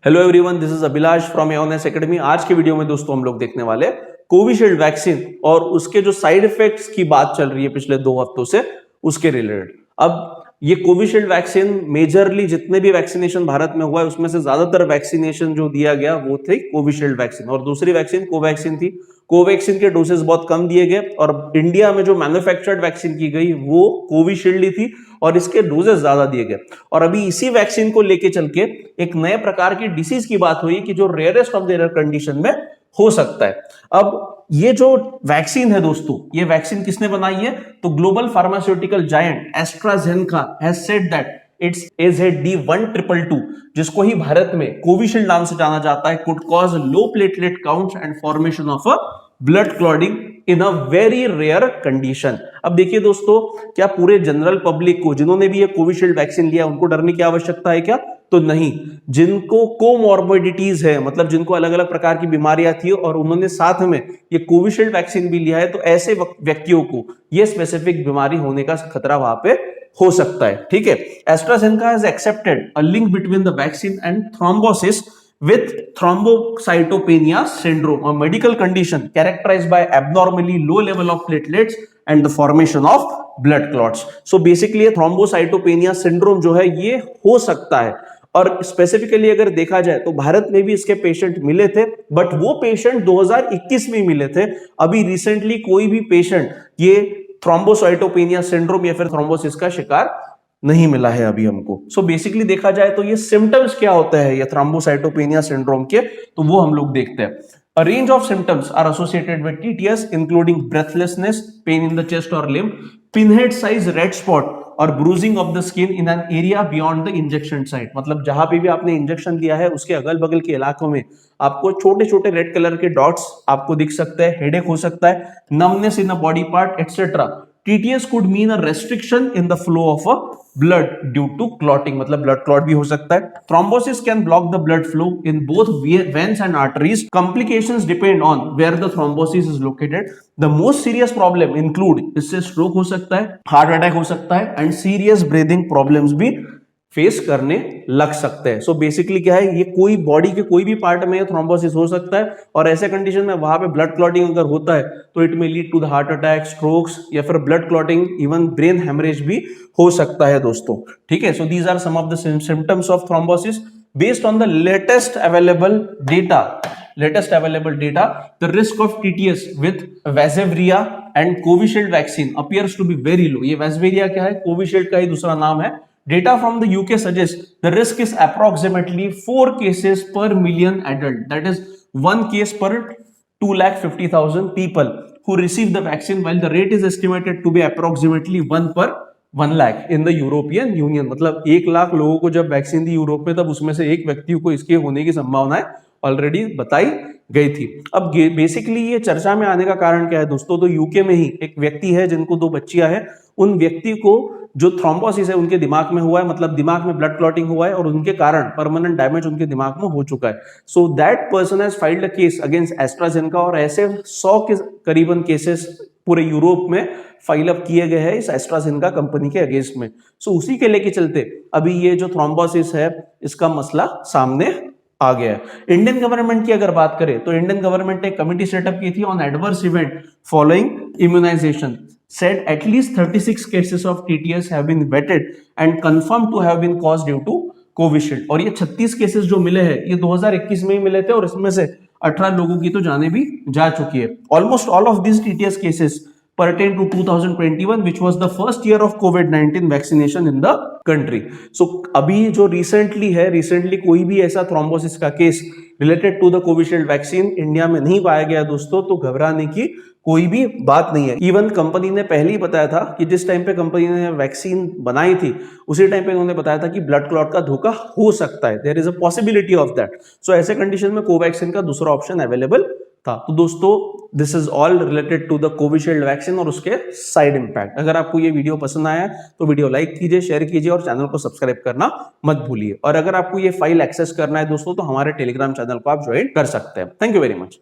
Hello everyone, this is Abhilash from एओनेस academy. आज के वीडियो में दोस्तों हम लोग देखने वाले कोविशील्ड वैक्सीन और उसके जो साइड इफेक्ट्स की बात चल रही है पिछले 2 हफ्तों से, उसके रिलेटेड। अब ये कोविशील्ड वैक्सीन मेजरली जितने भी वैक्सीनेशन भारत में हुआ है उसमें से ज्यादातर वैक्सीनेशन जो दिया गया वो थे कोविशील्ड वैक्सीन, और दूसरी वैक्सीन कोवैक्सीन थी। कोवैक्सीन के डोसेस बहुत कम दिए गए और इंडिया में जो मैन्युफैक्चर्ड वैक्सीन की गई वो कोविशील्ड ही थी और इसके डोजेस ज्यादा दिए गए। और अभी इसी वैक्सीन को लेके चल के एक नए प्रकार की डिसीज की बात हुई कि जो rarest of the rare condition में हो सकता है। अब ये जो वैक्सीन है दोस्तों, ये वैक्सीन किसने बनाई है? तो global pharmaceutical giant AstraZeneca has said that it's AZD1222, जिसको ही भारत में कोविशील्ड नाम से जाना जाता है, could cause low platelet counts and formation of a blood clotting in a very rare condition. अब देखिए दोस्तों, क्या पूरे जनरल पब्लिक को जिन्होंने भी ये कोविशील्ड वैक्सीन लिया उनको डरने की आवश्यकता है क्या? तो नहीं। जिनको कोमॉर्बिडिटीज है, मतलब जिनको अलग अलग प्रकार की बीमारियां थी और उन्होंने साथ में ये कोविशील्ड वैक्सीन भी लिया है, तो ऐसे व्यक्तियों को ये स्पेसिफिक बीमारी होने का खतरा वहां पे हो सकता है। ठीक है, AstraZeneca has accepted a link between the vaccine and thrombosis with thrombocytopenia syndrome, a medical condition characterized by abnormally low level of platelets and the formation of blood clots. So basically thrombocytopenia syndrome जो है ये हो सकता है, और specifically अगर देखा जाए तो भारत में भी इसके पेशेंट मिले थे, बट वो पेशेंट 2021 में मिले थे। अभी रिसेंटली कोई भी पेशेंट ये थ्रोम्बोसाइटोपेनिया सिंड्रोम या फिर थ्रोम्बोसिस का शिकार नहीं मिला है अभी हमको। सो बेसिकली देखा जाए तो ये सिम्टम्स क्या होते हैं ये थ्रोम्बोसाइटोपेनिया सिंड्रोम के, तो वो हम लोग देखते हैं। A range of symptoms are associated with TTS, including breathlessness, pain in the chest or limb, pinhead size red spot और bruising of the skin in an area beyond the injection site। मतलब जहां पे भी आपने injection दिया है उसके अगल बगल के इलाकों में आपको छोटे छोटे रेड कलर के डॉट्स आपको दिख सकते हैं, हेडेक हो सकता है, numbness in a body part, etc. TTS could mean a restriction in the flow of a blood due to clotting, मतलब blood clot भी हो सकता है। Thrombosis can block the blood flow in both veins and arteries. Complications depend on where the thrombosis is located. The most serious problem include इससे stroke हो सकता है, heart attack हो सकता है, and serious breathing problems भी face करने लग सकते हैं। सो बेसिकली क्या है, ये कोई बॉडी के कोई भी पार्ट में थ्रोम्बोसिस हो सकता है और ऐसे कंडीशन में वहां पे ब्लड क्लॉटिंग अगर होता है तो it may lead to the heart attack, strokes या फिर blood clotting, even brain haemorrhage भी हो सकता है दोस्तों। ठीक है, so these are some of the symptoms of thrombosis based on the latest available data. The risk of TTS with Vaxzevria and Covishield vaccine appears to be very low। ये Vaxzevria क्या है? कोविशील्ड का ही दूसरा नाम है। Data from the UK suggests the risk is approximately 4 cases per million adult, that is 1 case per 250,000 people who receive the vaccine, while the rate is estimated to be approximately 1 per 1 lakh in the European Union। मतलब 1 लाख लोगों को जब vaccine दी Europe में, तब उसमें से एक व्यक्ति को इसके होने की संभावना ऑलरेडी बताई गई थी। अब बेसिकली ये चर्चा में आने का कारण क्या है दोस्तों? तो यूके में ही एक व्यक्ति है जिनको 2 बच्चियां हैं, उन व्यक्ति को जो थ्रोम्बोसिस है उनके दिमाग में हुआ है, मतलब दिमाग में ब्लड क्लॉटिंग हुआ है और उनके कारण परमानेंट डैमेज उनके दिमाग में हो चुका है। So that person has filed a case against AstraZeneca, और ऐसे 100 के करीबन केसेस पूरे यूरोप में फाइल अप किए गए हैं इस एस्ट्राजेनेका कंपनी के अगेंस्ट में। सो उसी के लेके चलते अभी ये जो थ्रोम्बोसिस है इसका मसला सामने आ गया है। इंडियन गवर्नमेंट की अगर बात करें तो इंडियन गवर्नमेंट ने कमिटी सेटअप की थी on adverse event following immunisation, said at least 36 cases of TTS have been vetted and confirmed to have been caused due to Covishield। और ये 36 केसेस जो मिले हैं ये 2021 में ही मिले थे और इसमें से 18 लोगों की तो जाने भी जा चुकी है। Almost all of these TTS cases pertain to 2021, which was the first year of COVID-19 vaccination in the country। So अभी जो रिसेंटली कोई भी ऐसा थ्रोम्बोसिस का case related to the Covishield vaccine India में नहीं पाया गया दोस्तों, तो घबराने की कोई भी बात नहीं है। इवन कंपनी ने पहले ही बताया था कि जिस टाइम पे कंपनी ने वैक्सीन बनाई थी उसी टाइम पे उन्होंने बताया था कि ब्लड क्लॉट का धोखा हो सकता है, there is a possibility of that. So ऐसे कंडीशन में कोवैक्सीन का दूसरा ऑप्शन अवेलेबल था। तो दोस्तों this is all related to the Covishield vaccine और उसके साइड इंपैक्ट। अगर आपको ये वीडियो पसंद आया तो वीडियो लाइक कीजिए, शेयर कीजिए और चैनल को सब्सक्राइब करना मत भूलिए। और अगर आपको ये फाइल एक्सेस करना है दोस्तों तो हमारे टेलीग्राम चैनल को आप ज्वाइन कर सकते हैं। Thank you very much.